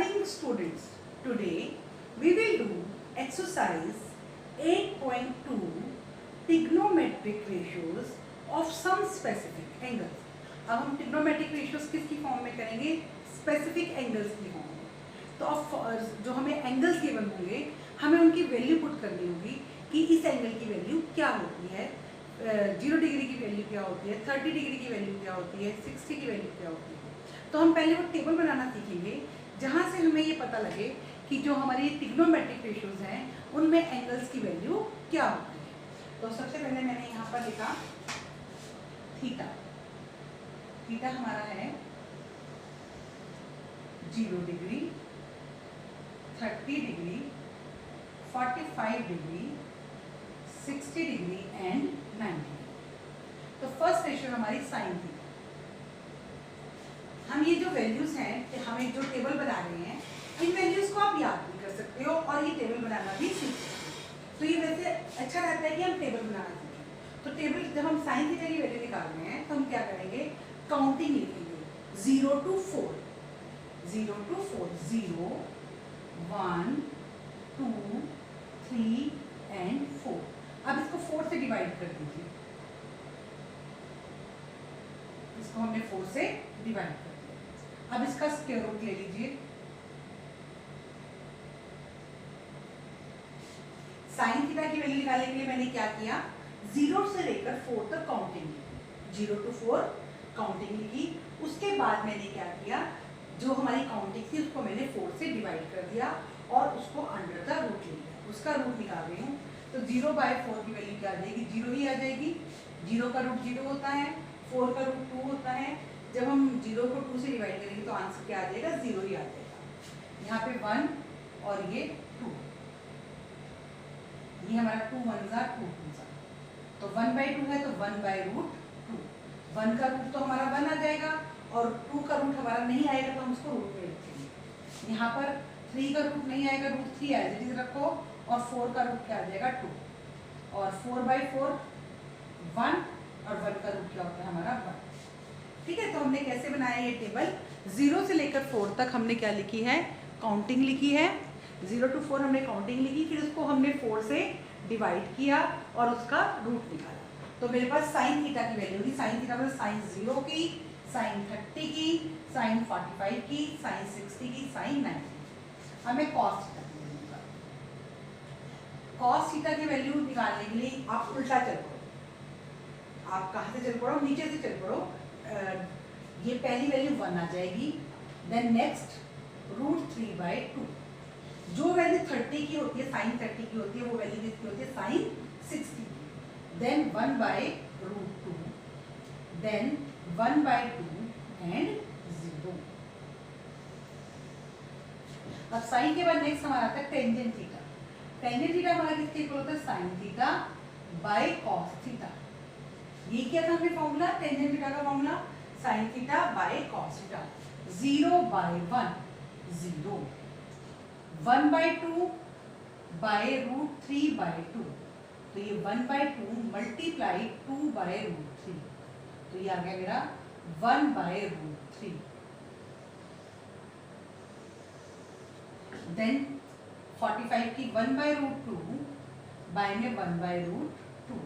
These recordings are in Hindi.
morning students, today we will do exercise 8.2 trigonometric ratios of some specific angles. अब हम trigonometric ratios किसकी फॉर्म में करेंगे? स्पेसिफिक एंगल्स की फॉर्म में। तो अब जो हमें एंगल्स गिवन होंगे हमें उनकी वैल्यू पुट करनी होगी कि इस एंगल की वैल्यू क्या होती है, 0 डिग्री की वैल्यू क्या होती है, 30 डिग्री की वैल्यू क्या होती है, 60 की वैल्यू क्या होती है। तो हम पहले वो टेबल बनाना सीखेंगे जहाँ से हमें ये पता लगे कि जो हमारी ट्रिग्नोमेट्रिक रेशियोज हैं उनमें एंगल्स की वैल्यू क्या होती है। तो सबसे पहले मैंने यहाँ पर लिखा थीटा। थीटा हमारा है 0 degree, 30 degree, 45 degree, 60 degree and 90। तो फर्स्ट रेशियो हमारी साइन थीटा। हम ये जो वैल्यूज हैं, हमें जो टेबल बना रहे हैं, इन वैल्यूज को आप याद भी कर सकते हो और ये टेबल बनाना भी सीख सकते हो। तो ये वैसे अच्छा रहता है कि हम टेबल बनाना सीखें। तो टेबल जब हम साइन थीटा की वैल्यू निकाल रहे हैं तो हम क्या करेंगे? काउंटिंग लिखेंगे 0 to 4, 0 to 4, 0, 1, 2, 3 एंड 4। अब इसको 4 से डिवाइड कर दीजिए। इसको हमने 4 से डिवाइड कर दिया। अब इसका स्क्वायर रूट ले लीजिए। साइन थीटा की वैल्यू निकालने के लिए मैंने क्या किया? 0 से लेकर 4 तक काउंटिंग लिखी, 0 to 4 काउंटिंग लिखी। उसके बाद मैंने क्या किया? जो हमारी काउंटिंग थी उसको मैंने 4 से डिवाइड कर दिया और उसको अंडर द रूट ले लिया। उसका रूट निकाल रही हूँ तो 0/4 की वैल्यू क्या आ जाएगी? 0 ही आ जाएगी। 0 का रूट 0 होता है, 4 का रूट 2 होता है। जब हम 0 को 2 से डिवाइड करेंगे तो आंसर क्या आ जाएगा? 0 ही आ जाएगा। यहाँ पे 1 और ये 2, ये हमारा 2 1 ज़ा 2 2 ज़ा, तो 1/2 है तो 1/√2। 1 का रूट तो हमारा 1 आ जाएगा और 2 का रूट हमारा नहीं आएगा तो हम उसको रूट में रखेंगे। यहाँ पर 3 का रूट नहीं आएगा, रूट 3 एज इट इज रखो और 4 का रूट क्या आ जाएगा? 2 और 4/4 1 और 1 का रूट क्या होता है हमारा? 1। ठीक है, तो हमने कैसे बनाया ये टेबल? 0 से लेकर 4 तक हमने क्या लिखी है? काउंटिंग लिखी है। 0 to 4 हमने काउंटिंग लिखी, फिर उसको हमने 4 से डिवाइड किया और उसका रूट निकाला। तो मेरे पास साइन थीटा की वैल्यू होगी। साइन थीटा मतलब साइन 0 की, साइन 30 की, साइन 45 की, साइन 60 की, साइन 90। हमें कॉस थीटा की वैल्यू निकालनी। कॉस थीटा की वैल्यू निकालने के लिए आप उल्टा चल पड़ो। आप कहाँ से चल पड़ो? नीचे से चल पड़ो। ये पहली वैल्यू 1 आ जाएगी। Then next √3/2। जो वैल्यू 30 की होती है, साइन 30 की होती है, वो वैल्यू किसकी होती है? साइन 60 की। Then 1/√2, then 1/2 and 0। अब साइन के बाद नेक्स्ट हमारा आता है टेंजेंट थीटा। टेंजेंट थीटा हमारा किसके इक्वल होता है? Sine theta by cos theta. ये क्या था हमें फॉर्मूला? टेंजेंट थीटा का formula sine theta by cos theta. 0/1 0, 1/2 by √3/2। तो ये 1/2 मल्टीप्लाई 2/√3, तो ये आ गया मेरा 1/√3। देन 45 की 1/√2 बाय में 1/√2,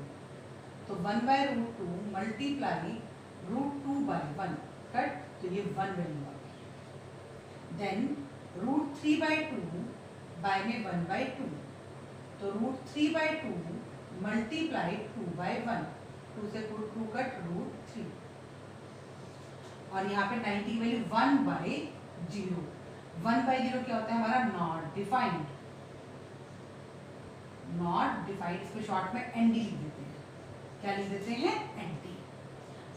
तो 1/√2 मल्टीप्लाई √2/1 कट, तो ये 1 वैल्यू आ गई। देन √3/2 बाय में 1/2, तो √3/2 मल्टीप्लाई 2/1, 2 से 2 कट √3। और यहाँ पे 90 की वैल्यू 1/0। 1/0 क्या होता है हमारा? Not defined. नॉट डिफाइंड, इसको शॉर्ट में एनडी लिख देते हैं। क्या लिख देते हैं? एनडी।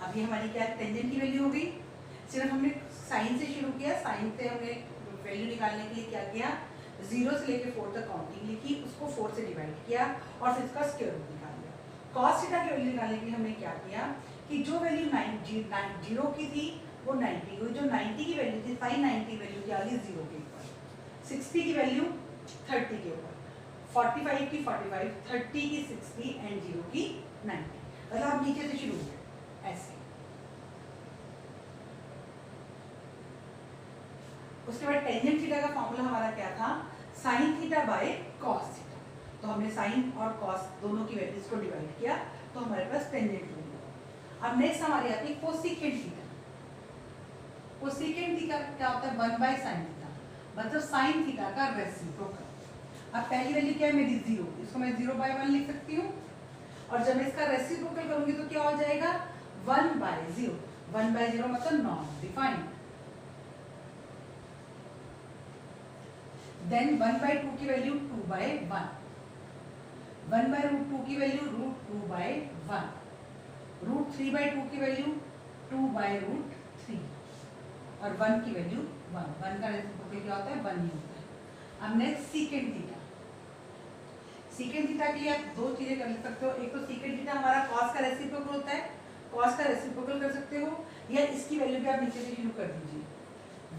अब ये हमारी क्या टेंजेंट की वैल्यू हो गई। सिर्फ हमने साइन से शुरू किया। साइन से हमने वैल्यू निकालने के लिए क्या किया? 0 से लेकर 4 तक काउंटिंग लिखी, उसको 4 से डिवाइड किया और फिर इसका स्क्वायर रूट निकाल लिया। कॉस थीटा की वैल्यू निकालने के लिए हमने क्या किया कि जो वैल्यू 0 की थी वो 90 हुई। जो 90 की वैल्यू थी, साइन 90 वैल्यू क्या आ गई? 0 के ऊपर। 60 की वैल्यू 30 के ऊपर, 45 की 45, 30 की 60 एंड 0 की 90। मतलब आप नीचे से शुरू हुए ऐसे। उसके बाद टेंजेंट थीटा का फॉर्मूला हमारा क्या था, sign theta by cos theta. तो हमने साइन और कॉस दोनों की वैल्यूज को डिवाइड किया तो हमारे पास टेंजेंट मिला। अब नेक्स्ट हमारी आती है कोसेकेंट थीटा। कोसेकेंट थीटा क्या होता है, 1/sin थीटा, मतलब साइन थीटा का रेसिप्रोकल। अब पहली वैल्यू क्या है मेरी 0, इसको मैं 0/1 लिख सकती हूँ, और जब मैं इसका रेसिप्रोकल करूंगी तो क्या हो जाएगा 1/0। 1/0 मतलब नॉट डिफाइंड। देन 1/2 की वैल्यू 2/1, 1/√2 की वैल्यू √2/1, √3/2 की वैल्यू 2/√3, और 1 की वैल्यू 1। 1 का रेसिप्रोकल क्या होता है, 1 ही होता है। अब next secant theta. Secant theta के लिए आप दो चीजें कर सकते हो, एक तो सीकेंट थीटा हमारा कॉस का रेसिप्रोकल होता है, कॉस का रेसिप्रोकल कर सकते हो, या इसकी वैल्यू भी आप नीचे से शुरू कर दीजिए,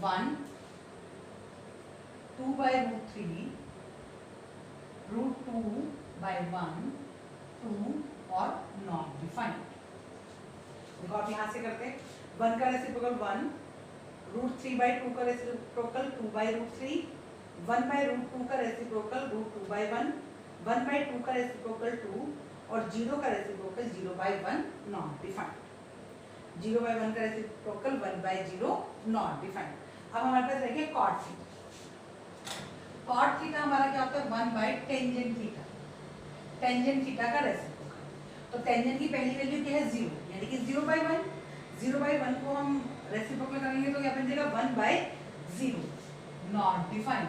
1 2/√3 √2/1 2 और नॉट डिफाइंड। देखो आप यहां से करते हैं, 1 का रेसिप्रोकल 1, √3/2 का रेसिप्रोकल 2/√3, 1/√2 का रेसिप्रोकल √2/1, 1/2 का रेसिप्रोकल 2, और 0 का रेसिप्रोकल 0/1 नॉट डिफाइंड। 0/1 का रेसिप्रोकल 1/0 नॉट डिफाइंड। अब हमारे पास रह गया कॉट थीटा। कॉट थीटा हमारा क्या होता है, 1/टेंजेंट थीटा, टेंजेंट थीटा का रेसिप्रोकल। तो टेंजेंट की पहली वैल्यू क्या है 0, यानी कि 0/1, 0/1 को हम रेसिप्रोकल करेंगे तो क्या बन जाएगा 1/0 नॉट डिफाइंड।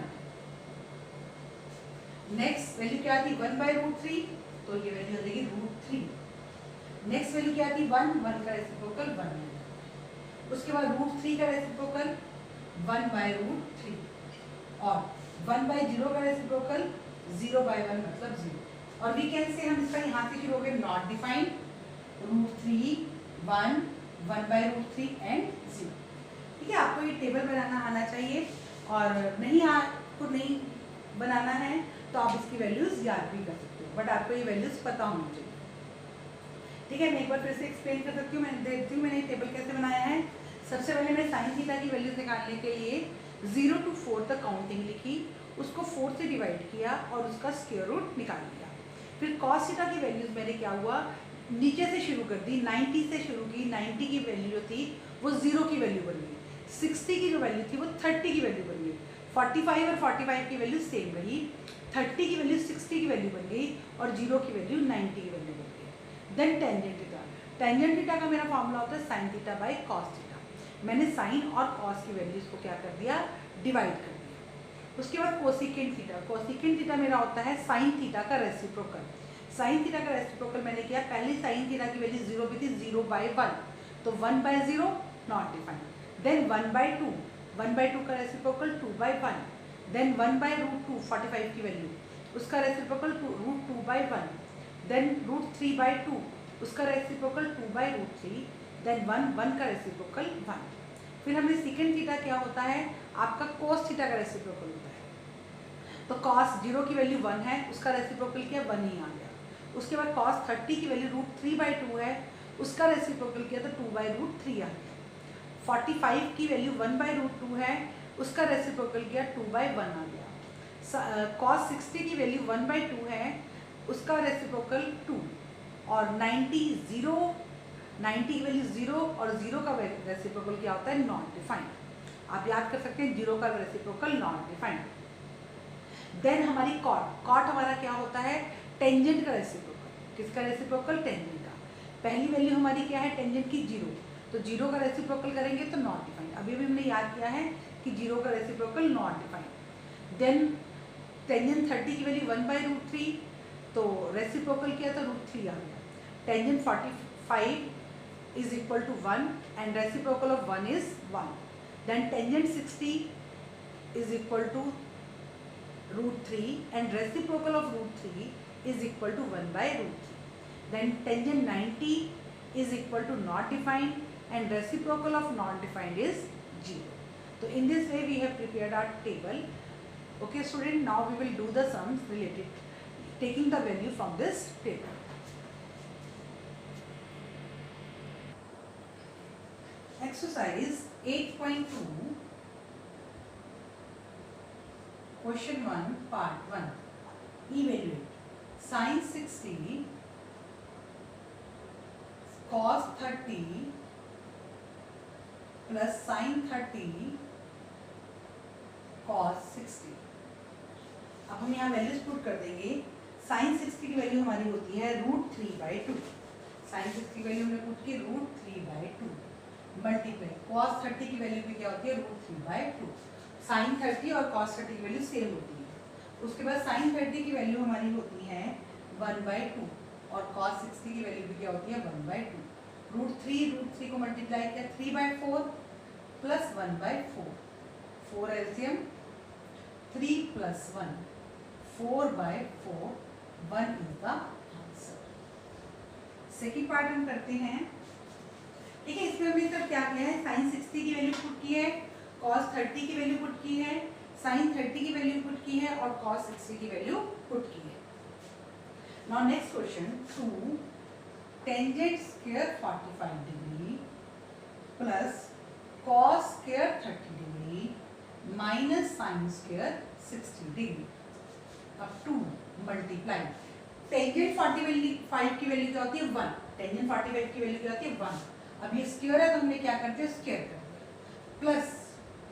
नेक्स्ट वैल्यू क्या थी 1/√3, तो ये वैल्यू हो जाएगी √3। नेक्स्ट वैल्यू क्या थी 1, 1 का रेसिप्रोकल 1 है। उसके बाद √3 का रेसिप्रोकल 1/√3, और 1/0 का रेसिप्रोकल 0/1 मतलब 0। और वी कैन से हम इसका यहाँ से शुरू हो गए नॉट डिफाइंड, √3 1 1/√3 एंड 0। ठीक है, आपको ये टेबल बनाना आना चाहिए, और नहीं आपको नहीं बनाना है तो आप इसकी वैल्यूज याद भी कर सकते हो, बट आपको ये वैल्यूज पता होनी चाहिए। ठीक है, मैं एक बार फिर से एक्सप्लेन कर सकती हूँ, मैं देखती हूँ मैंने टेबल कैसे बनाया है। सबसे पहले मैं साइन थीटा की वैल्यूज निकालने के लिए 0 to 4 तक काउंटिंग लिखी, उसको 4 से डिवाइड किया और उसका स्क्वायर रूट निकाल लिया। फिर कॉस थीटा की वैल्यूज मैंने क्या हुआ, नीचे से शुरू कर दी, 90 से शुरू की, 90 की वैल्यू जो थी वो 0 की वैल्यू बन गई, 60 की जो वैल्यू थी वो 30 की वैल्यू बन गई, 45 और 45 की वैल्यू सेम रही, 30 की वैल्यू 60 की वैल्यू बन गई, और 0 की वैल्यू 90 की वैल्यू बन गई। Then tangent theta. Tangent theta का मेरा फॉर्मूला होता है sine theta by cos theta. मैंने साइन और कॉस की वैल्यूज को क्या कर दिया, डिवाइड कर दिया। उसके बाद कोसिकेंट थीटा। कोसिकेंट थीटा मेरा होता है साइन थीटा का रेसिप्रोकल। साइन थीटा का रेसिप्रोकल मैंने किया, पहले साइन थीटा की वैल्यू 0 भी थी, 0/1, तो 1/0 नॉट डिफाइंड। देन 1/2, 1/2 का रेसिप्रोकल 2/1, देन 1/√2 45 की वैल्यू, उसका रेसिप्रोकल √2/1, देन √3/2, उसका रेसिप्रोकल 2/√3, देन 1 का रेसिप्रोकल 1। फिर हमने सेकेंड थीटा क्या होता है, आपका कोस थीटा का रेसिप्रोकल होता है। तो कॉस 0 की वैल्यू 1 है, उसका रेसिप्रोकल किया 1 ही आ गया। उसके बाद कॉस 30 की वैल्यू √3/2 है, उसका रेसिप्रोकल किया तो 2/√3 आ गया। 45 की वैल्यू 1/√2 है, उसका रेसिप्रोकल किया 2/1 आ गया। कॉस 60 की वैल्यू 1/2 है, उसका रेसिप्रोकल 2, और 90 की वैल्यू 0, और 0 का रेसिप्रोकल क्या होता है, नॉट डिफाइंड। आप याद कर सकते हैं 0 का रेसिप्रोकल नॉट डिफाइंड। देन हमारी कॉट हमारा क्या होता है, टेंजेंट का रेसिप्रोकल। किसका रेसिप्रोकल, टेंजेंट का। पहली वैल्यू हमारी क्या है टेंजेंट की 0, तो 0 का रेसिप्रोकल करेंगे तो नॉट डिफाइंड। अभी भी हमने याद किया है कि 0 का reciprocal not defined. Then tangent 30 की वैल्यू 1/√3, तो रेसिप्रोकल किया तो √3 आ गया। Tangent 45 is equal to 1 and reciprocal of 1 is 1. Then tangent 60 is equal to √3 and reciprocal of √3 is equal to 1/√3. Then tangent 90 is equal to not defined and reciprocal of not defined is 0. So in this way we have prepared our table. Okay student, now we will do the sums related taking the value from this table. Exercise 8.2. Question 1 part 1, evaluate sin 60 cos 30 plus sin 30 cos 60। अब हम यहाँ वैल्यूज पुट कर देंगे। sin 60 की वैल्यू हमारी होती है √3/2। sin 60 की वैल्यू हमने पुट की √3/2 मल्टीप्लाई cos 30 की वैल्यू भी क्या होती है √3/2। sin 30 और cos 30 की वैल्यू सेम होती है। उसके बाद sin 30 की वैल्यू हमारी होती है 1/2 और cos 60 की वैल्यू भी क्या होती है 1/2। √3 को मल्टीप्लाई किया 3/4 plus 1/4, 4 LCM 3 + 1 4/4, 1 is the answer. Second part हम करते हैं। ठीक है, इसमें हमने तब क्या किया है, sin 60 की वैल्यू पुट की है, cos 30 की वैल्यू पुट की है, sin 30 की वैल्यू पुट की है और cos 60 की वैल्यू पुट की है। Now next question 2, tangent square 45 degree plus cos square 30 degree minus sin square 60 degree. अब 2 मल्टीप्लाई टेंजेंट 45 की वैल्यू क्या होती है 1, टेंजेंट 45 की वैल्यू क्या होती है 1। अब ये स्क्वायर है तो हमने क्या करते हैं स्क्वायर कर दिया, प्लस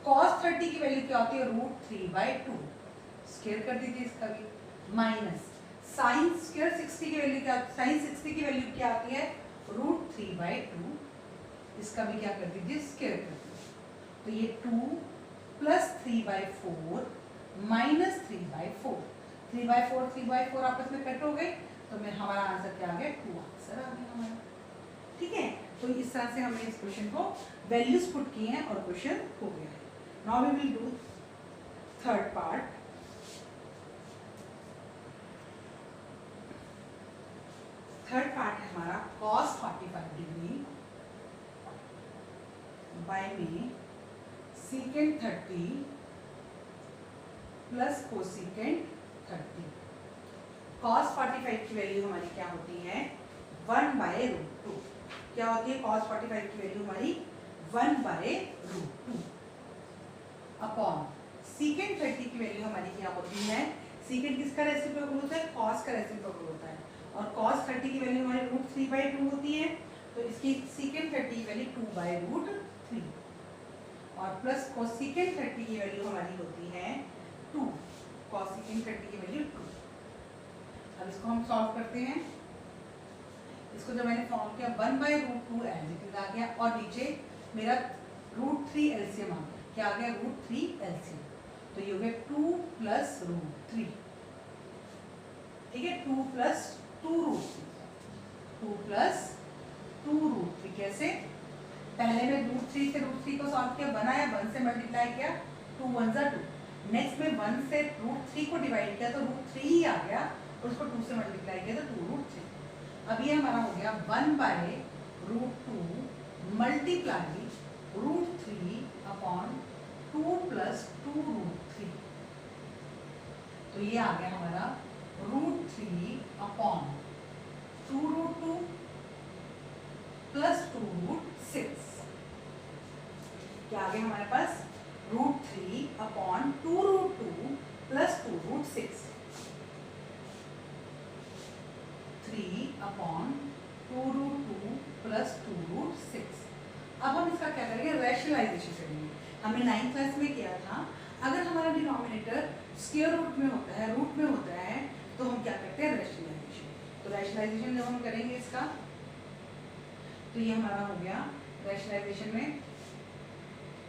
cos 30 की वैल्यू क्या होती है √3/2, स्क्वायर कर दीजिए इसका भी, माइनस sin स्क्वायर 60 की वैल्यू क्या, sin 60 की वैल्यू क्या आती है √3/2, इसका भी क्या कर दीजिए स्क्वायर कर दीजिए। तो ये 2 प्लस 3/4 माइनस 3/4, 3/4 3/4 आपस में कट हो गए तो मैं हमारा आंसर क्या आ गया 2 आंसर आ गया हमारा। ठीक है, तो इस तरह से हमने इस क्वेश्चन को वैल्यूज पुट की हैं और क्वेश्चन हो गया है। Now we will do third part. Third part है हमारा cos 45 डिग्री बाय में secant 30 प्लस कोसिकेंट 30। cos 45 की वैल्यू हमारी क्या होती है 1/√2। क्या होती है cos 45 की वैल्यू हमारी 1/√2 अपॉन secant 30 की वैल्यू हमारी क्या होती है, secant किसका रेसिप्रोकल होता है cos का रेसिप्रोकल होता है और cos 30 की वैल्यू हमारी √3/2 होती है, तो इसकी secant 30 की वैल्यू 2/√3 और प्लस cosecant 30 की वैल्यू हमारी होती है 2, cosecant 30 की वैल्यू 2। अब इसको हम सॉल्व करते हैं। इसको जब मैंने सॉल्व किया 1/√2 एज इट इज आ गया और नीचे मेरा √3 एलसीएम आ गया, क्या आ गया √3 एलसीएम, तो ये हो गया 2 प्लस √3। ठीक है, 2 प्लस 2√3, 2 प्लस 2√3। कैसे, पहले में √3 से √3 को सॉल्व किया, बनाया 1 से मल्टीप्लाई किया 2 1 जा 2, नेक्स्ट में 1 से √3 को डिवाइड किया तो √3 ही आ गया और उसको 2 से मल्टीप्लाई किया तो 2√3। अब ये हमारा हो गया 1/√2 मल्टीप्लाई √3 अपॉन 2 प्लस 2√3, तो ये आ गया हमारा √3 अपॉन 2√2 प्लस 2√6। क्या आ गया हमारे पास √3 अपॉन 2√2 प्लस 2√6, 3 अपॉन 2√2 प्लस 2√6। अब हम इसका क्या करेंगे रैशनलाइजेशन करेंगे। हमने 9th क्लास में किया था, अगर हमारा डिनोमिनेटर स्क्वायर रूट में होता है, रूट में होता है, तो हम क्या करते हैं रैशनलाइजेशन। तो रैशनलाइजेशन जब हम करेंगे इसका, तो ये हमारा हो गया रैशनलाइजेशन में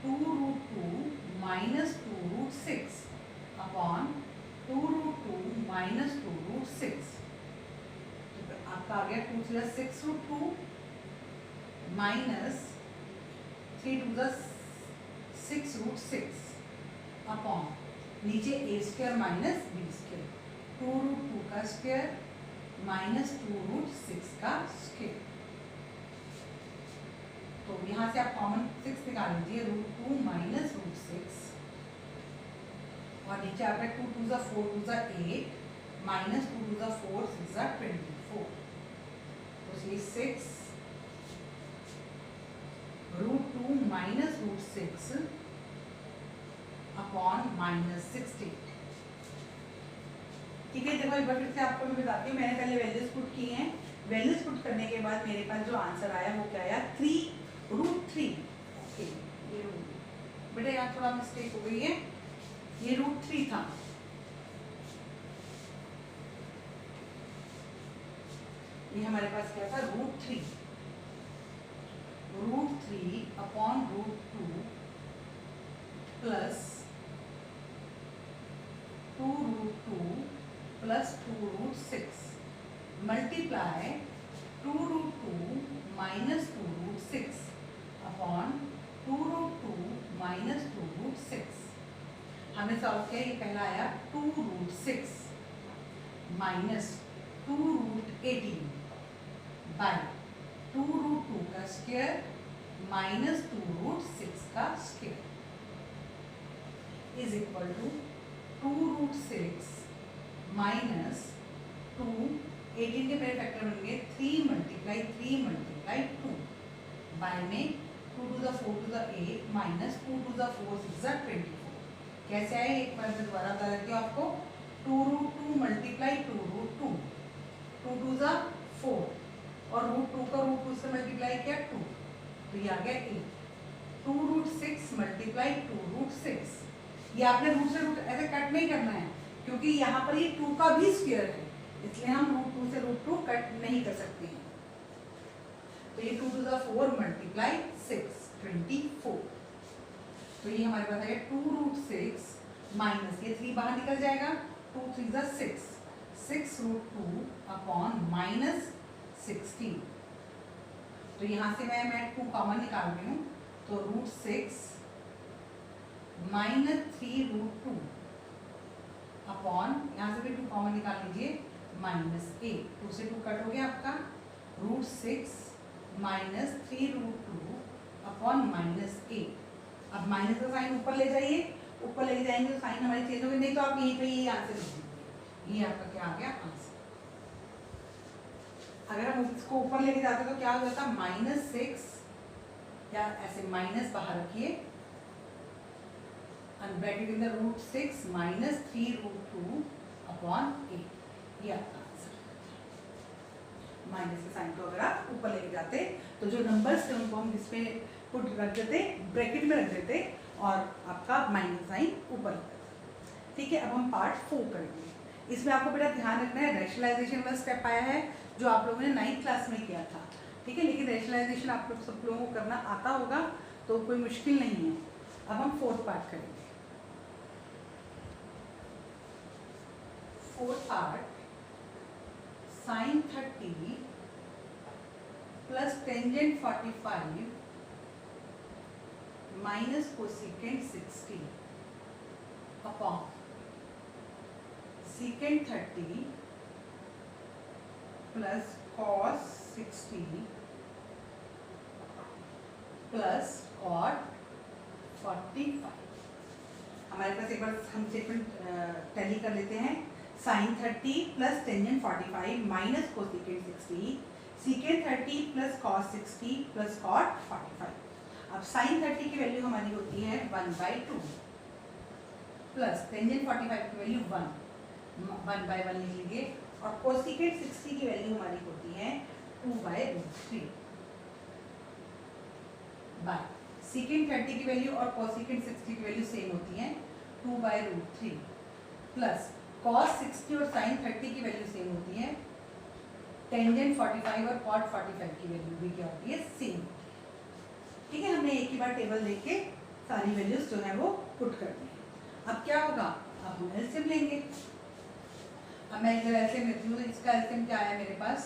2√2 माइनस 2√6 अपॉन 2√2 माइनस 2√6, तो आपका आ गया 2 + 6√2 माइनस 3 × 6√6 अपॉन नीचे a² माइनस b², 2√2 का स्क्वायर माइनस 2√6 का स्क्वायर। तो यहाँ से आप कॉमन 6 निकाल लीजिए, √2 माइनस √6 और नीचे आपका 2 × 2 = 4 × 2 = 8 माइनस 2 × 4 = 6 = 24, तो ये 6 √2 माइनस √6 अपॉन माइनस 60, ठीक है, देखो एक बार फिर से आपको मैं बताती हूँ। मैंने पहले वैल्यूज पुट की हैं, वैल्यूज पुट करने के बाद मेरे पास जो आंसर आया वो क्या आया, 3√3। ओके, ये बेटा यहाँ थोड़ा मिस्टेक हो गई है, ये √3 था। ये हमारे पास क्या था, √3 upon √2 plus 2√2 plus 2√6 multiply 2√2 minus 2√6 upon 2√2 minus 2√6। हमने सॉल्व किया, ये पहला आया 2√6 माइनस 2√18 बाय 2√2 का स्क्वायर माइनस 2√6 का square is equal to 2√6 minus 2, 18 के पहले फैक्टर बनेंगे 3 मल्टीप्लाई 2 बाय में 2 to the 4 to the 8 minus 2 to the 4 6 is 24। कैसे आए, एक बार मैं दोबारा बता देती हूँ आपको। 2√2 मल्टीप्लाई 2√2, 2 to the 4 और √2 का √2 से मल्टीप्लाई किया 2, तो ये आ गया 8। 2√6 मल्टीप्लाई 2√6, ये आपने रूट से रूट ऐसे कट नहीं करना है, क्योंकि यहाँ पर ये 2 का भी स्क्वायर है, इसलिए हम √2 से √2 कट नहीं कर सकते हैं। तो ये 2 to the 4 मल्टीप्लाई 6 24, तो ये हमारे पास है 2√6 माइनस ये 3 बाहर निकल जाएगा, 2 3 जा 6, 6√2 अपॉन माइनस 16। तो यहाँ से मैं 2 कॉमन निकाल रही हूँ, तो √6 माइनस 3√2 अपॉन, यहाँ से भी 2 कॉमन निकाल लीजिए, माइनस 8, 2 से 2 कट हो गया आपका, √6 माइनस 3√2 अपॉन माइनस 8। अब माइनस का साइन ऊपर ले जाइए, ऊपर ले जाएंगे तो साइन हमारी चेंज होगी, नहीं तो आप यहीं पे ये आंसर लिख दीजिए। ये आपका क्या आ गया आंसर। अगर हम इसको ऊपर लेके जाते तो क्या हो जाता, -6, या ऐसे माइनस बाहर रखिए, bracket in the √6 minus 3√2 upon 8, ये आपका आंसर। माइनस के साइन को अगर आप ऊपर लेके जाते तो जो नंबर्स थे उनको हम इसमें पुट रख देते, ब्रैकेट में रख देते, और आपका माइनस साइन ऊपर लगता। ठीक है, अब हम पार्ट 4 करेंगे। इसमें आपको बेटा ध्यान रखना है, रैशनलाइजेशन वाला स्टेप आया है जो आप लोगों ने 9th क्लास में किया था। ठीक है, लेकिन रैशनलाइजेशन आप लोग सब लोगों को करना आता होगा, तो कोई मुश्किल नहीं है। अब हम 4th पार्ट करेंगे। 4th part, sin 30 plus tangent 45 minus cosecant 60 upon secant 30 plus cos 60 plus cot 45। हमारे पास एक बार हम स्टेटमेंट टैली कर लेते हैं। sin 30 plus tangent 45 minus cosecant 60, secant 30 plus cos 60 plus cot 45। अब sin 30 की वैल्यू हमारी होती है 1/2 प्लस टेंजेंट 45 की वैल्यू 1/1 लिख लीजिए, और कोसेकेंट 60 की वैल्यू हमारी होती है 2/√3 बाय सेकेंट 30 की वैल्यू और कोसेकेंट 60 की वैल्यू सेम होती है 2/√3 प्लस cos 60 और sin 30 की वैल्यू सेम होती है, टेंजेंट 45 और cot 45 की वैल्यू भी क्या होती है, सेम। ठीक है, हमने एक ही बार टेबल देख के सारी वैल्यूज जो है वो पुट कर दी। अब क्या होगा, अब हम एलसीएम लेंगे। अब मैं इधर एलसीएम लेती हूँ, तो इसका एलसीएम क्या आया मेरे पास,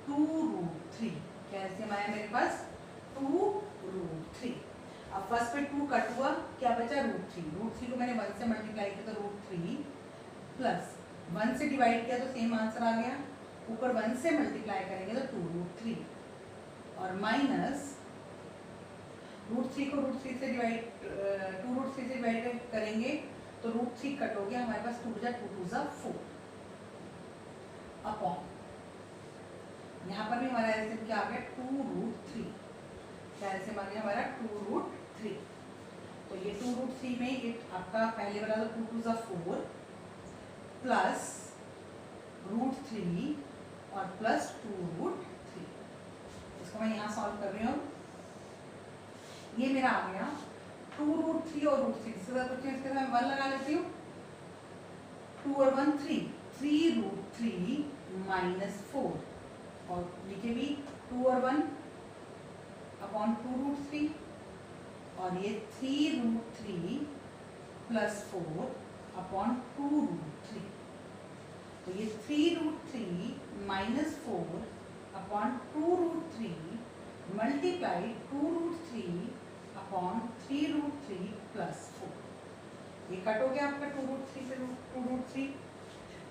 2√3। क्या एलसीएम आया मेरे पास, 2√3। अब फर्स्ट पे 2 कट हुआ, क्या बचा, √3। √3 को मैंने 1 से मल्टीप्लाई किया तो √3 प्लस 1 से डिवाइड किया तो सेम आंसर आ गया, ऊपर 1 से मल्टीप्लाई करेंगे तो 2√3, और माइनस √3 को √3 से डिवाइड 2√3 से डिवाइड करेंगे तो √3 कट हो गया, हमारे पास 2 2 4 अपॉन, यहाँ पर भी हमारा एलसीएम क्या आ गया, 2√3। क्या एलसीएम आ गया हमारा, 2√3। तो ये 2√3 में ये आपका पहले वाला तो 2 2 4 प्लस √3 और प्लस 2√3। इसको मैं यहाँ सॉल्व कर रही हूँ। ये मेरा आ गया 2√3 और √3, इसके साथ कुछ इसके साथ 1 लगा लेती हूँ। 2 और 1 3, 3√3 माइनस 4, और नीचे भी 2 और 1 अपॉन 2√3, और ये 3√3 प्लस 4 अपॉन 2√3। तो ये 3√3 minus 4 upon 2√3 multiply 2√3 upon 3√3 plus 4। ये कट हो गया आपका 2√3 से 2√3।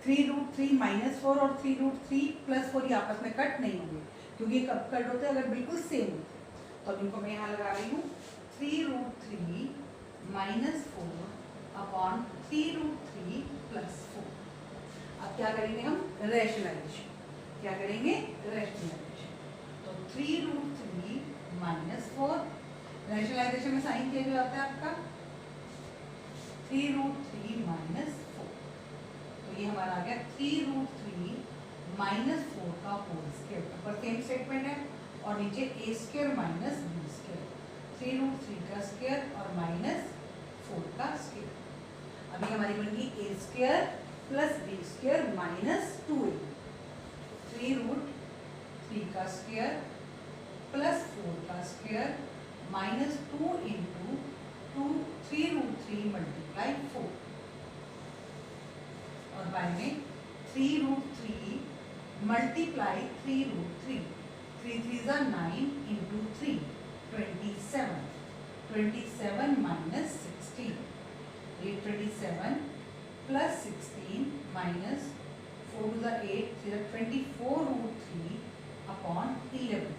3√3 माइनस 4 और 3√3 प्लस 4 ये आपस में कट नहीं होंगे, क्योंकि ये कब कट होते हैं? अगर बिल्कुल सेम होते। तो अब इनको मैं यहाँ लगा रही हूँ 3√3 माइनस 4 अपॉन 3√3 प्लस 4। अब क्या करेंगे हम? रैशनलाइजेशन। क्या करेंगे? रैशनलाइजेशन। तो 3√3 माइनस 4, रैशनलाइजेशन में साइन चेंज हो जाता है आपका 3√3 माइनस 4। तो ये हमारा आ गया 3√3 माइनस 4 का होल स्क्वायर। ऊपर सेम स्टेटमेंट है और नीचे a square minus b square, 3√3 का स्क्वायर और माइनस 4 का स्क्वायर। अभी हमारी बन गई a square plus b square minus 2a। 3√3 का स्क्वायर प्लस 4 का स्क्वायर माइनस 2 इंटू 3√3 मल्टीप्लाई 4, और बाय में 3√3 multiply 3√3, 3 3 are 9 into 3, 27, 27 minus 16, 27 plus 16 minus 4 to the 8, 24√3 upon 11,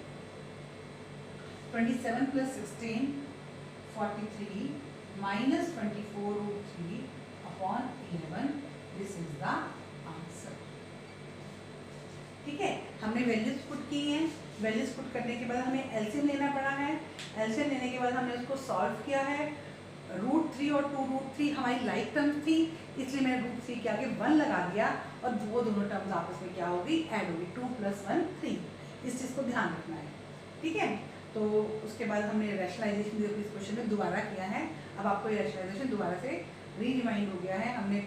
27 plus 16, 43 minus 24√3 upon 11, this is the answer। ठीक है, हमने वैल्यूज पुट की हैं। वैल्यूज पुट करने के बाद हमें एलसीएम लेना पड़ा है। एलसीएम लेने के बाद हमने उसको सॉल्व किया है। √3 और 2√3 हमारी लाइक टर्म्स थी, इसलिए मैंने √3 के आगे 1 लगा दिया और वो दोनों टर्म्स आपस में क्या होगी? ऐड होगी। 2 + 1 3। इस चीज़ को ध्यान रखना है। ठीक है, तो उसके बाद हमने रैशनलाइजेशन इस क्वेश्चन में दोबारा किया है। अब आपको ये रैशनलाइजेशन दोबारा से रिमाइंड हो गया है। हमने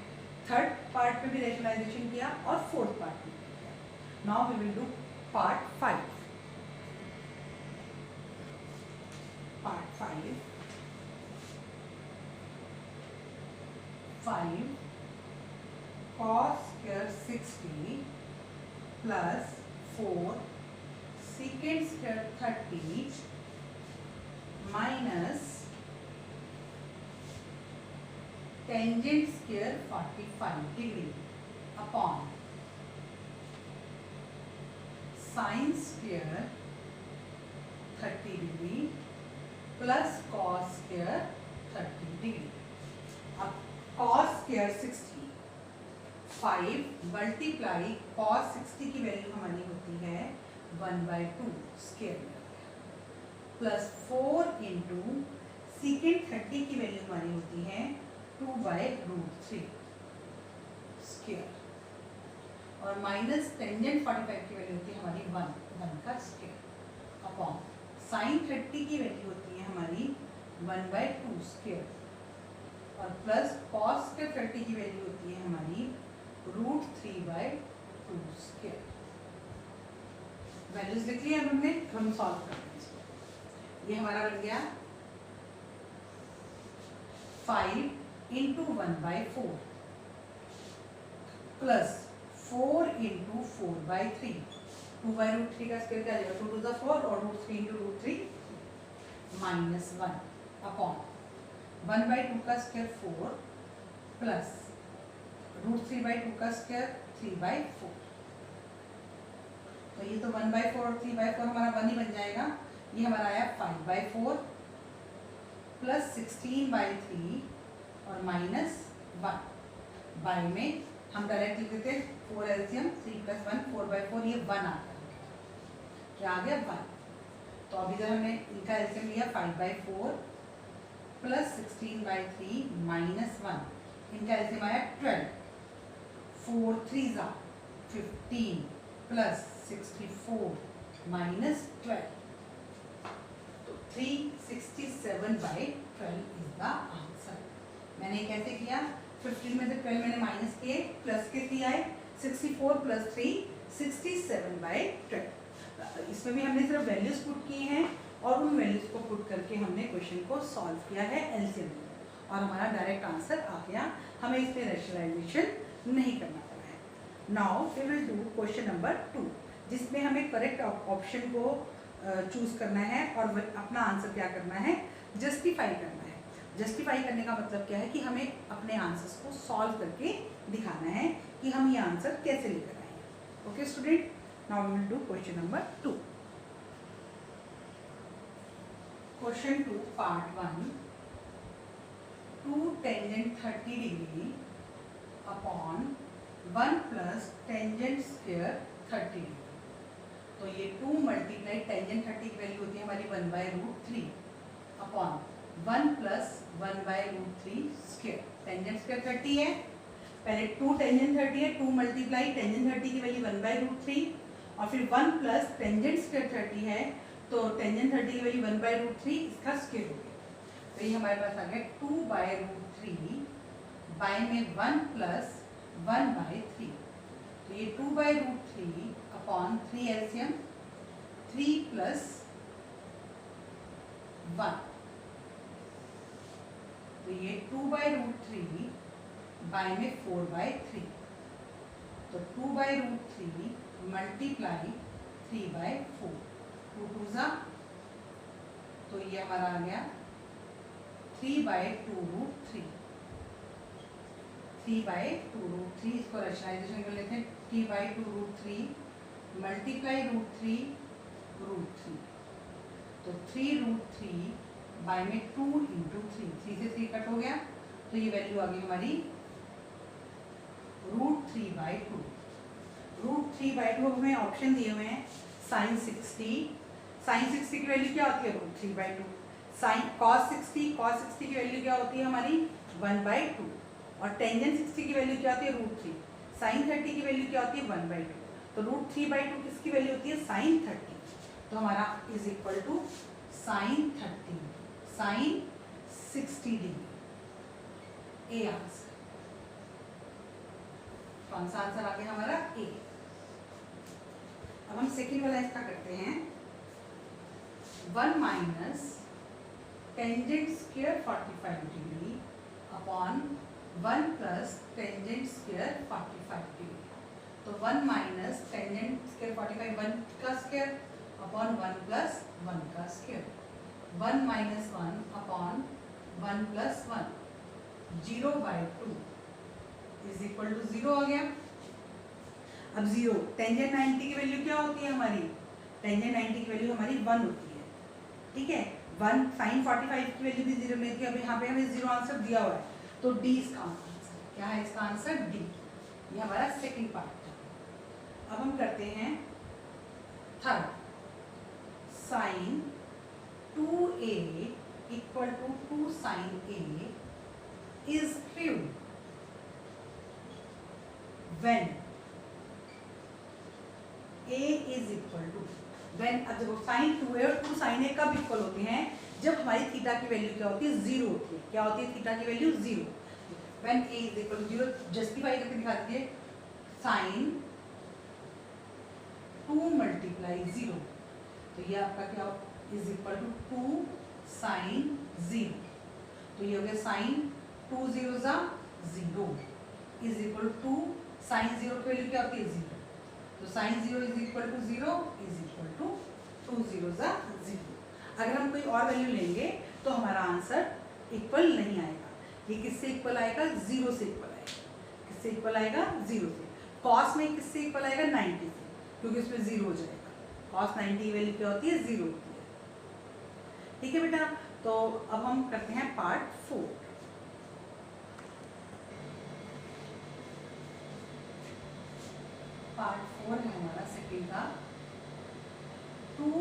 थर्ड पार्ट में भी रैशनलाइजेशन किया और फोर्थ पार्ट में किया। Now we will do part 5। Part 5 cos square 60 plus 4 secant square 30 minus tangent square 45 degree upon sin square 30 degree plus cos square 30 degree। अब cos square 60, 5 मल्टीप्लाई cos 60 की वैल्यू हमारी होती है 1/2 स्क्वायर प्लस 4 इंटू secant 30 की वैल्यू हमारी होती है 2/√3 स्क्वायर, और माइनस टेंजेंट 45 की वैल्यू होती है हमारी 1 का स्क्वायर अपॉन sin 30 की वैल्यू होती है हमारी 1/2 स्क्वायर, और प्लस cos 30 की वैल्यू होती है हमारी √3/2 स्क्वायर। वैल्यूज लिख लिया हमने, हम सॉल्व कर रहे हैं इसको। ये हमारा बन गया 5 इंटू 1/4 प्लस 4 इंटू 4/3, 2/√3 का स्क्वायर क्या जाएगा 2 to the 4 और √3 इंटू √3 माइनस 1 अपॉन 1/2 का स्क्वायर 4 प्लस √3/2 का स्क्वायर 3/4। तो ये तो 1/4 और 3/4 हमारा 1 ही बन जाएगा। ये हमारा आया 5/4 प्लस 16/3 और माइनस 1। बाय में हम डायरेक्ट लिख देते 4 एलसीएम 3 + 1 4/4, ये 1 आता है। क्या आ गया 1। तो अभी जब हमने इनका एलसीएम लिया 5/4 प्लस 16/3 माइनस 1, इनका एलसीएम आया 12, 4 3 जा 15 प्लस 64 माइनस 12, तो 367/12 इज द आंसर। मैंने कैसे किया, 15 में से 12 मैंने माइनस किए, प्लस के 3 आए, 64 प्लस 3 67/12। इसमें भी हमने सिर्फ वैल्यूज पुट किए हैं और उन वैल्यूज को पुट करके हमने क्वेश्चन को सॉल्व किया है एलसीएम में, और हमारा डायरेक्ट आंसर आ गया। हमें इसमें रैशनलाइजेशन नहीं करना पड़ा है। Now we will do question number 2, जिसमें हमें करेक्ट ऑप्शन को चूज करना है और अपना आंसर क्या करना है, जस्टिफाई करना है। जस्टिफाई करने का मतलब क्या है कि हमें अपने आंसर्स को सॉल्व करके दिखाना है कि हम ये आंसर कैसे लेकर आए हैं। Okay student, now we will do question number 2। Question 2 part 1, 2 tangent 30 degree upon 1 plus tangent square 30 degree. तो ये 2 मल्टीप्लाई टेंजेंट 30 की वैल्यू होती है हमारी 1/√3 upon 1 plus 1/√3 square. Tangent square 30 है, पहले 2 टेंजेंट 30 है, 2 मल्टीप्लाई टेंजेंट 30 की वैल्यू 1/√3 और फिर 1 प्लस टेंजेंट स्क्वायर 30 है, तो टेंजेंट 30 की वैल्यू 1/√3, इसका स्क्वायर हो गया। तो ये हमारे पास आ गया 2/√3 बाय में 1 प्लस 1/3। तो ये 2/√3 अपॉन 3 एलसीएम 3 प्लस 1, तो ये 2/√3 बाय में 4/3, तो 2/√3 मल्टीप्लाई 3/4, 2 2 जा, तो ये हमारा आ गया 3/2√3, 3/2√3। इसको रैशनलाइजेशन कर लेते हैं, 3/2√3 मल्टीप्लाई √3 √3, तो 3√3 बाय में 2 इंटू 3, 3 से 3 कट हो गया, तो ये वैल्यू आ गई हमारी √3/2। √3/2 हमें ऑप्शन दिए हुए हैं sin 60, sin 60 की वैल्यू क्या होती है √3/2, sin cos 60 की वैल्यू क्या होती है हमारी 1/2, और टेंजेंट 60 की वैल्यू क्या होती है √3, sin 30 की वैल्यू क्या होती है 1/2, तो √3/2 किसकी वैल्यू होती है sin 30, तो हमारा is equal to sin 30 sin 60 degree, a answer. कौन सा आंसर आ गया हमारा ए। अब हम सेकेंड वाला इसका करते हैं, 1 minus tangent square 45 degree upon 1 plus tangent square 45 degree. तो 1 माइनस टेंजेंट स्क्वायर 45, 1 का स्क्वायर अपॉन 1 प्लस 1 का square, 1 minus 1 upon 1 plus 1, 0/2 is equal to 0 आ गया। अब 0, टेंजेंट 90 की वैल्यू क्या होती है हमारी, टेंजेंट 90 की वैल्यू हमारी 1 होती है, ठीक है। 1 sin 45 की वैल्यू भी 0 मिलती है, अब यहाँ पे हमें 0 आंसर दिया हुआ है, तो डी इसका आंसर क्या है, इसका आंसर डी। ये हमारा सेकंड पार्ट था। अब हम करते हैं third, sin 2a equal to 2 sin a is true when a is equal to when, अब देखो sin 2a और 2 sin a कब इक्वल होते हैं, जब हमारी थीटा की वैल्यू क्या होती है 0 होती है। क्या होती है थीटा की value 0, when a is equal to 0। Justify करके दिखा दीजिए, sin 2 मल्टीप्लाई 0, तो ये आपका क्या इज इक्वल टू 2 sin 0, तो ये हो गया sin 2 0 जा 0 इज इक्वल टू sin 0 की वैल्यू क्या होती है 0, तो sin 0 is equal to 0 is equal to 2 0 जा 0। अगर हम कोई और वैल्यू लेंगे तो हमारा आंसर इक्वल नहीं आएगा। ये किससे इक्वल आएगा, 0 से इक्वल आएगा। किससे इक्वल आएगा, 0 से। cos में किससे इक्वल आएगा, 90 से, क्योंकि उसमें 0 हो जाएगा। cos 90 की वैल्यू क्या होती है 0 होती है, ठीक है बेटा। तो अब हम करते हैं पार्ट 4। पार्ट 4 है हमारा सेकेंड का, 2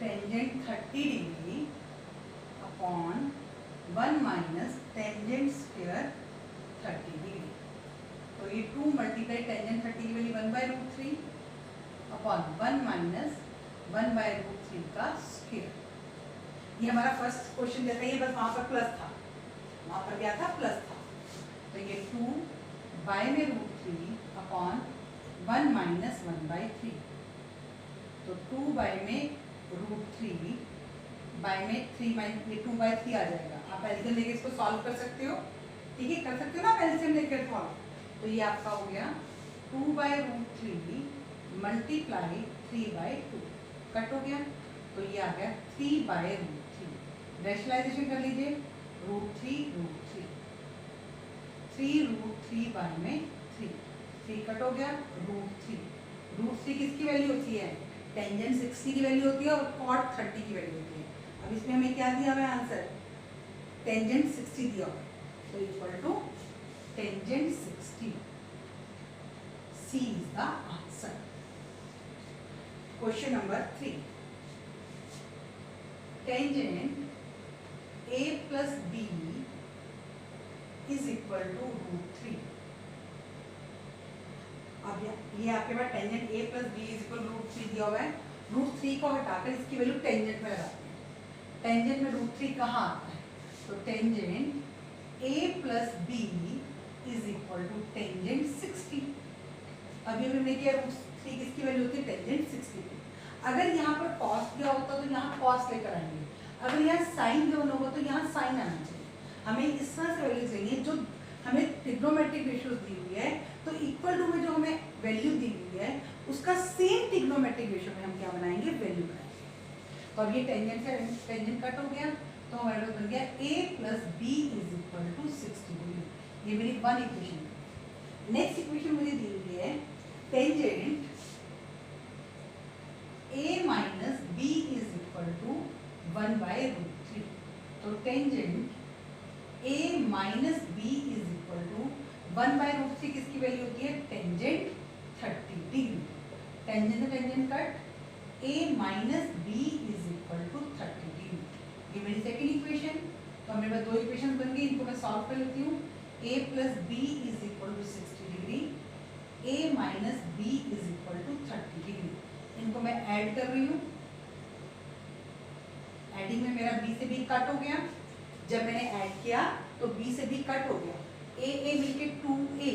tangent 30 degree upon 1 minus tangent square 30 degree. तो ये 2 मल्टीप्लाई टेंजेंट 30 की वैल्यू 1/√3 अपॉन 1 माइनस 1/√3 का स्क्वायर। ये हमारा फर्स्ट क्वेश्चन जैसा ही, बस वहाँ पर प्लस था, वहाँ पर क्या था, प्लस था। तो ये 2 बाय में √3 अपॉन 1 माइनस 1/3। तो 2 बाय में √3 बाय में 3 माइनस, ये 2/3 आ जाएगा। आप एलसीएम लेके इसको सॉल्व कर सकते हो, ठीक है, कर सकते हो ना आप एलसीएम लेकर सॉल्व। तो ये आपका हो गया 2/√3 मल्टीप्लाई 3/2, कट हो गया। तो ये आ गया 3/√3। रैशनलाइजेशन कर लीजिए, √3 3 बाय में 3 कट हो गया, √3 किसकी वैल्यू होती है, टेंजेंट 60 की वैल्यू होती है और कॉट 30 की वैल्यू होती है। अब इसमें हमें क्या दिया हुआ है आंसर, टेंजेंट 60 दिया हुआ है, तो equal to tangent 60, C is the answer. Question number 3, tangent a plus b is equal to √3। अब ये आपके पास tangent a plus b is equal to √3 दिया हुआ है। √3 को हटाकर इसकी वैल्यू टेंजेंट में लगाते हैं। टेंजेंट में √3 कहाँ आता है, तो tangent a plus b is equal to tangent 60। अभी हमने किया √3 किसकी वैल्यू होती है, टेंजेंट 60 की। अगर यहाँ पर कॉस दिया होता तो यहाँ कॉस लेकर आएंगे, अगर यहाँ साइन गिवन होगा तो यहाँ साइन आना चाहिए। हमें इस तरह से वैल्यू चाहिए जो हमें ट्रिग्नोमेट्रिक रेशियोज दी हुई है, तो इक्वल टू में जो हमें वैल्यू दी हुई है उसका सेम ट्रिग्नोमेट्रिक रेशियो में हम क्या बनाएंगे, वैल्यू बनाएंगे। तो अब ये टेंजेंट से टेंजेंट कट हो गया, तो हमारे पास बन गया a plus b is equal to 60 degree. ये मेरी वन इक्वेशन है। नेक्स्ट इक्वेशन मुझे दी हुई है tangent a minus b is equal to 1/√3। तो tangent a minus b is equal to 1/√3 किसकी वैल्यू होती है, टेंजेंट 30 डिग्री। टेंजेंट से tangent cut, a minus b is equal to 30 degree. ये मेरी सेकंड इक्वेशन। तो मेरे पास दो इक्वेशन बन गई, इनको मैं सॉल्व कर लेती हूँ। a plus b is equal to 60 degree, a minus b is equal to 30 degree. इनको मैं ऐड कर रही हूँ। एडिंग में मेरा b से b कट हो गया। जब मैंने ऐड किया तो b से b कट हो गया। a मिलके 2a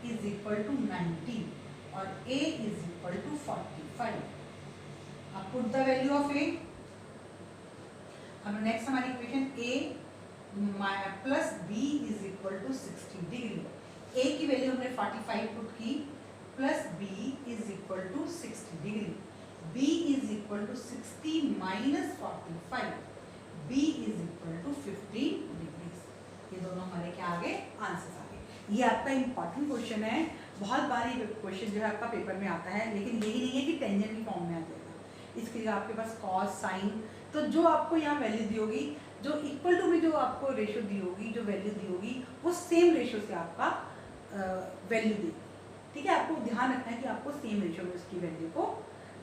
is equal to 90 और a is equal to 45। अब put the value of a। अब नेक्स्ट हमारी equation a plus b is equal to 60 degree. a की वैल्यू हमने 45 पुट की, plus b is equal to 60 degree. b is equal to 60 minus 45, b is equal to 15 degree. ये दोनों हमारे क्या आ गए, आंसर आ गए। ये आपका इंपॉर्टेंट क्वेश्चन है, बहुत बार ये क्वेश्चन जो है आपका पेपर में आता है, लेकिन यही नहीं है कि टेंजेंट की फॉर्म में आ जाएगा। इसके लिए आपके पास कॉस साइन, तो जो आपको यहाँ वैल्यू दी होगी, जो इक्वल टू में जो आपको रेशियो दी होगी, जो वैल्यू दी होगी, वो सेम रेशियो से आपका वैल्यू देगी। ठीक है, आपको ध्यान रखना है कि आपको सेम रेशियो में उसकी वैल्यू को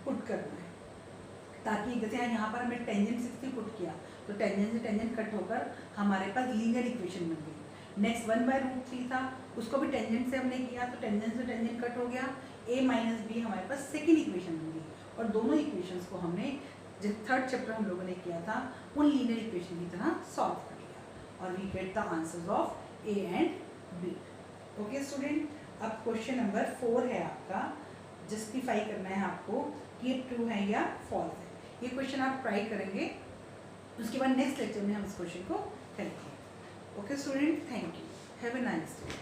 पुट करना है, ताकि जैसे यहाँ पर हमने टेंजेंट 60 पुट किया तो टेंजेंट से टेंजेंट कट होकर हमारे पास लीनियर इक्वेशन बन गई। नेक्स्ट 1/√3 था, उसको भी टेंजेंट से हमने किया तो टेंजेंट से टेंजेंट कट हो गया। a माइनस बी हमारे पास सेकेंड इक्वेशन बन गई और दोनों इक्वेशंस को हमने जो थर्ड चैप्टर हम लोगों ने किया था उन लीनियर इक्वेशन की तरह सॉल्व कर लिया और we get the answers of a and b। Okay student, अब क्वेश्चन नंबर 4 है आपका, जस्टिफाई करना है आपको कि ये ट्रू है या फॉल्स है। ये क्वेश्चन आप ट्राई करेंगे, उसके बाद नेक्स्ट लेक्चर में हम इस क्वेश्चन को करेंगे। Okay student, thank you, have a nice day.